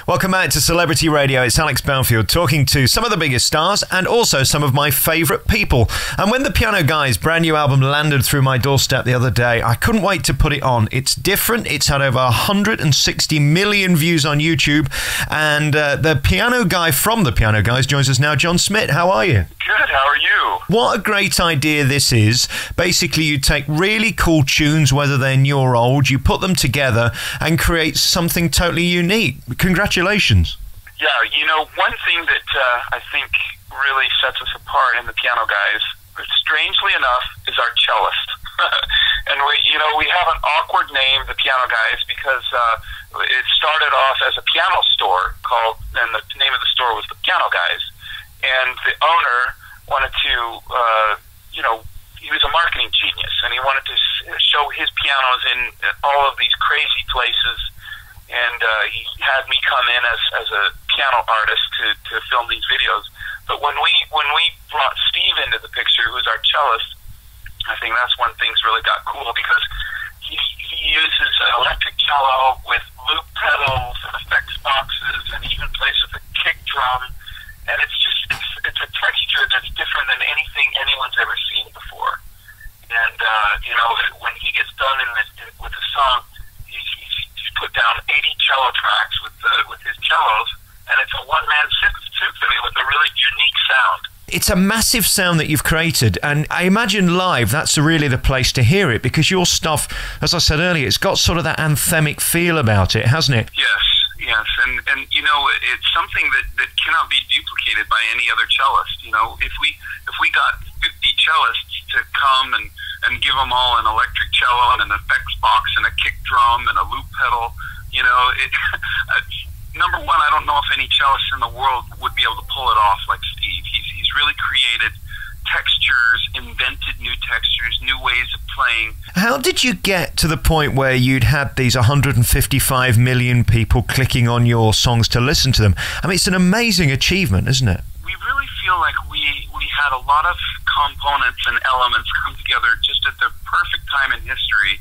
Welcome back to Celebrity Radio. It's Alex Belfield talking to some of the biggest stars and also some of my favourite people. And when the Piano Guy's brand new album landed through my doorstep the other day, I couldn't wait to put it on. It's different. It's had over 160 million views on YouTube. And the Piano Guy from the Piano Guys joins us now. Jon Schmidt, how are you? Good, how are you? What a great idea this is. Basically, you take really cool tunes, whether they're new or old, you put them together and create something totally unique. Congratulations. Yeah, you know, one thing that I think really sets us apart in the Piano Guys, strangely enough, is our cellist. And we have an awkward name, the Piano Guys, because it started off as a piano store and the name of the store was the Piano Guys. And the owner wanted to, he was a marketing genius, and he wanted to show his pianos in all of these crazy places. And he had me come in as a piano artist to film these videos. But when we brought Steve into the picture, who's our cellist, I think that's when things really got cool, because he uses an electric cello with loop pedals and effects boxes, and even plays with a kick drum. And it's a texture that's different than anything anyone's ever seen before. And when he gets done with the song, he's put down 80 cello tracks with his cellos, and it's a one-man symphony with a really unique sound. It's a massive sound that you've created, and I imagine live that's really the place to hear it, because your stuff, as I said earlier, it's got sort of that anthemic feel about it, hasn't it? Yes, and it's something that cannot be duplicated by any other cellist. If we got 50 cellists to come and give them all an electric cello and an effects box and a kick drum and a loop pedal, number one, I don't know if any cellist in the world would be able to pull it off like Steve. He's really created textures, invented new textures, new ways of playing. How did you get to the point where you'd had these 155 million people clicking on your songs to listen to them? I mean, it's an amazing achievement, isn't it? We really feel like we had a lot of components and elements come together just at the perfect time in history.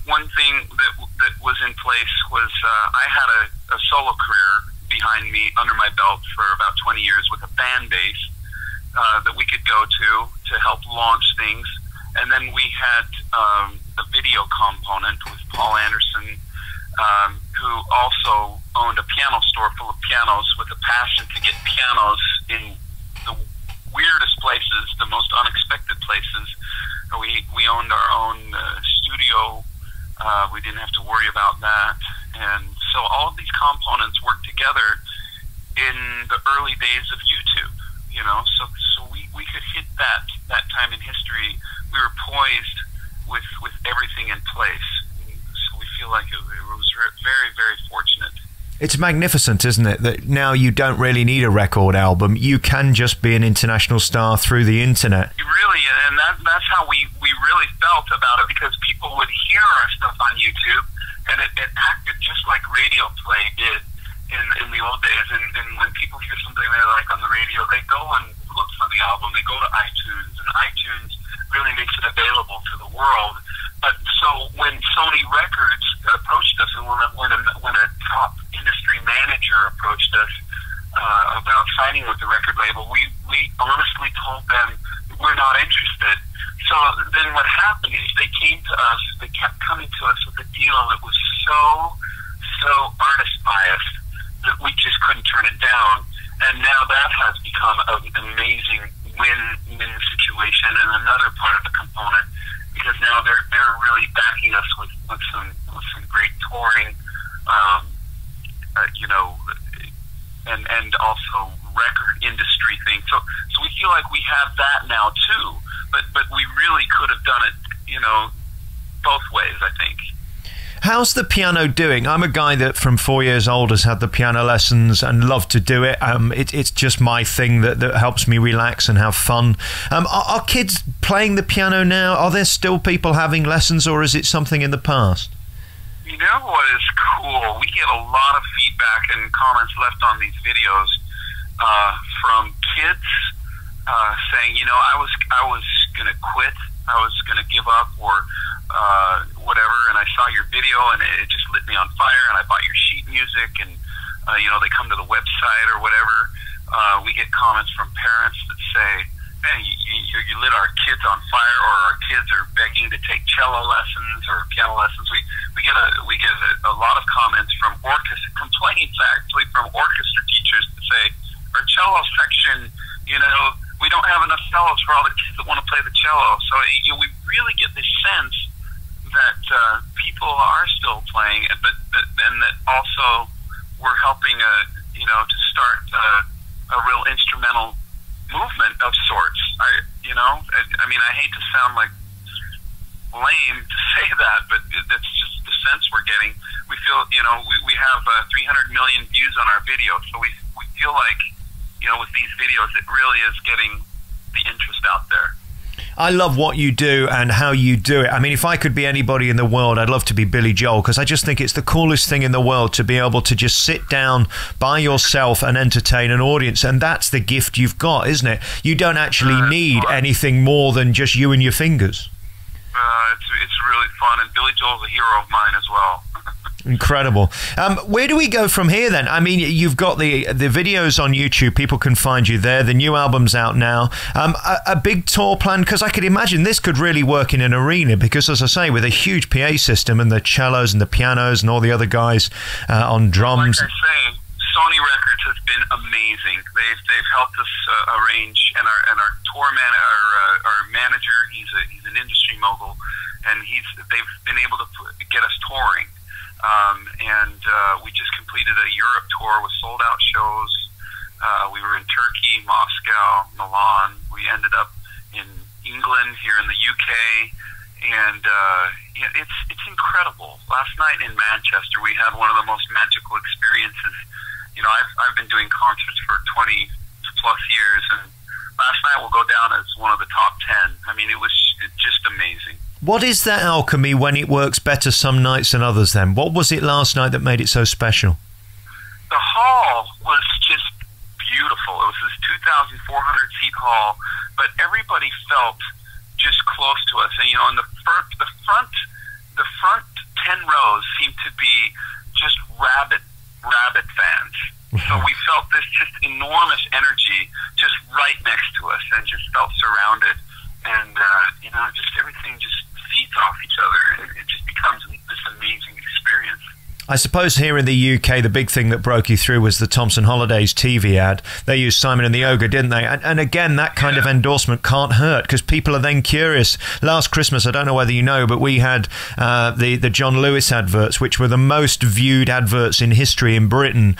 One thing that was in place was I had a solo career behind me, under my belt, for about 20 years with a fan base that we could go to help launch things. And then we had a video component with Paul Anderson, who also owned a piano store full of pianos with a passion to get pianos in the weirdest places, the most unexpected places. We owned our own studio. We didn't have to worry about that. And so all of these components worked together in the early days of YouTube, so we could hit that time in history. We were poised with everything in place. So we feel like it was very, very fortunate. It's magnificent, isn't it, that now you don't really need a record album. You can just be an international star through the internet. Really, and that's how we really felt about it, because people would hear our stuff on YouTube, and it acted just like radio play did in the old days. And when people hear something they like on the radio, they go and look for the album. They go to iTunes, and iTunes really makes it available to the world. But so when Sony Records approached us, and when a top industry manager approached us about signing with the record label, we honestly told them we're not interested. So then what happened is they kept coming to us with a deal that was so artist biased that we just couldn't turn it down. And now that has become an amazing win-win situation, and another part of the component, because now they're really backing us with some great touring, and also record industry things. So we feel like we have that now too, but we really could have done it, both ways, I think. How's the piano doing? I'm a guy that from 4 years old has had the piano lessons and love to do it. It's just my thing that helps me relax and have fun. Are kids playing the piano now? Are there still people having lessons, or is it something in the past? You know what is cool? We get a lot of feedback and comments left on these videos from kids saying, I was going to quit I was going to give up or whatever, and I saw your video, and it just lit me on fire, and I bought your sheet music, and they come to the website or whatever. We get comments from parents that say, man, you lit our kids on fire, or our kids are begging to take cello lessons or piano lessons. We get a lot of comments from complaints actually from orchestra teachers that say, our cello section, we don't have enough cellos for all the kids that want to play the cello. So we really get this sense that people are still playing, and that also we're helping to start a real instrumental movement of sorts. I mean, I hate to sound like lame to say that, but that's just the sense we're getting. We feel, we have 300 million views on our video, so we feel like, with these videos, it really is getting the interest out there. I love what you do and how you do it. I mean, if I could be anybody in the world, I'd love to be Billy Joel, because I just think it's the coolest thing in the world to be able to just sit down by yourself and entertain an audience. And that's the gift you've got, isn't it? You don't actually need anything more than just you and your fingers. It's really fun, and Billy Joel's a hero of mine as well. Incredible. Where do we go from here then? I mean, you've got the videos on YouTube. People can find you there. The new album's out now. A big tour plan, because I could imagine this could really work in an arena, because, as I say, with a huge PA system and the cellos and the pianos and all the other guys on drums. Like I say, Sony Records has been amazing. They've helped us arrange, and our tour our manager, he's an industry mogul, and they've been able to get us touring. And we just completed a Europe tour with sold-out shows. We were in Turkey, Moscow, Milan. We ended up in England, here in the UK, and it's incredible. Last night in Manchester, we had one of the most magical experiences. I've been doing concerts for 20 plus years, and last night will go down as one of the top 10. I mean, it was just amazing. What is that alchemy when it works better some nights than others then? What was it last night that made it so special? The hall was just beautiful. It was this 2,400-seat hall, but everybody felt just close to us. And, in the front 10 rows seemed to be just rabid fans. So we felt this just enormous energy just right next to us, and just felt surrounded. And, just everything just feeds off each other, and it just becomes this amazing experience. I suppose here in the UK, the big thing that broke you through was the Thomson Holidays TV ad. They used Simon and the Ogre, didn't they? And again, that kind of endorsement can't hurt, because people are then curious. Last Christmas, I don't know whether you know, but we had the John Lewis adverts, which were the most viewed adverts in history in Britain.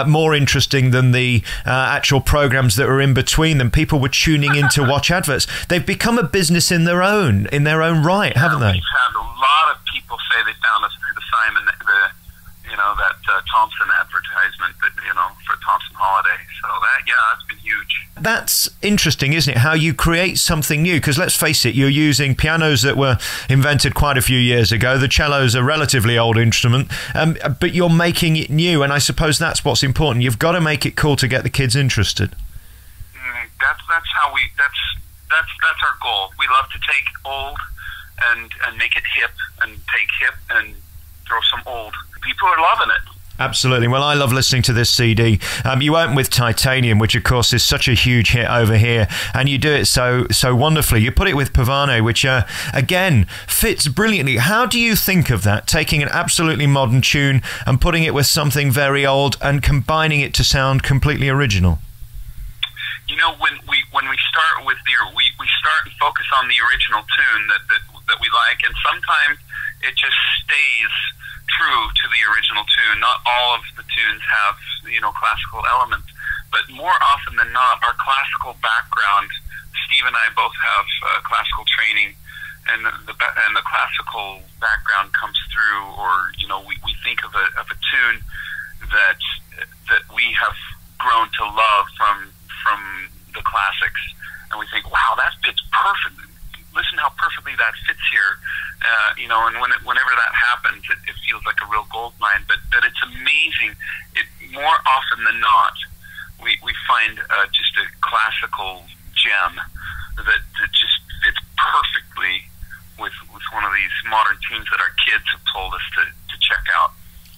More interesting than the actual programs that were in between them. People were tuning in to watch adverts. They've become a business in their own right, haven't they? We've had a lot of people say they found us through the Simon, that Thomson advertisement for Thomson Holidays. So that's been huge. That's interesting, isn't it? How you create something new, because let's face it, you're using pianos that were invented quite a few years ago. The cello's a relatively old instrument, but you're making it new, and I suppose that's what's important. You've got to make it cool to get the kids interested. That's how that's our goal. We love to take old and make it hip, and take hip and throw some old. People are loving it. Absolutely. Well, I love listening to this CD. You open with Titanium, which of course is such a huge hit over here, and you do it so wonderfully. You put it with Pavane, which again fits brilliantly. How do you think of that, taking an absolutely modern tune and putting it with something very old and combining it to sound completely original? When we start with we start and focus on the original tune that we like, and sometimes it just stays true to the original tune. Not all of the tunes have classical elements, but more often than not, our classical background. Steve and I both have classical training, and the classical background comes through. Or we think of a tune that we have grown to love from the classics, and we think, wow, that fits perfectly. Listen how perfectly that fits here, and whenever that happens, it feels like a real gold mine. But it's amazing. More often than not, we find just a classical gem that just fits perfectly modern tunes that our kids have told us to check out.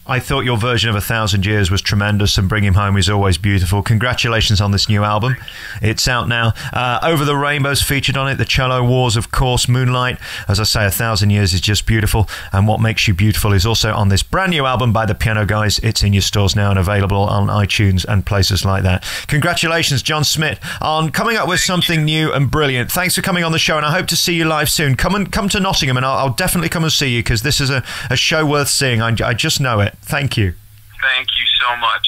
I thought your version of 1,000 Years was tremendous, and Bring Him Home is always beautiful. Congratulations on this new album. It's out now. Over the Rainbow's featured on it, The Cello Wars, of course, Moonlight. As I say, 1,000 Years is just beautiful, and What Makes You Beautiful is also on this brand new album by the Piano Guys. It's in your stores now and available on iTunes and places like that. Congratulations, Jon Schmidt, on coming up with something new and brilliant. Thanks for coming on the show, and I hope to see you live soon. Come to Nottingham, and I'll definitely come and see you, because this is a show worth seeing. I just know it. Thank you. Thank you so much.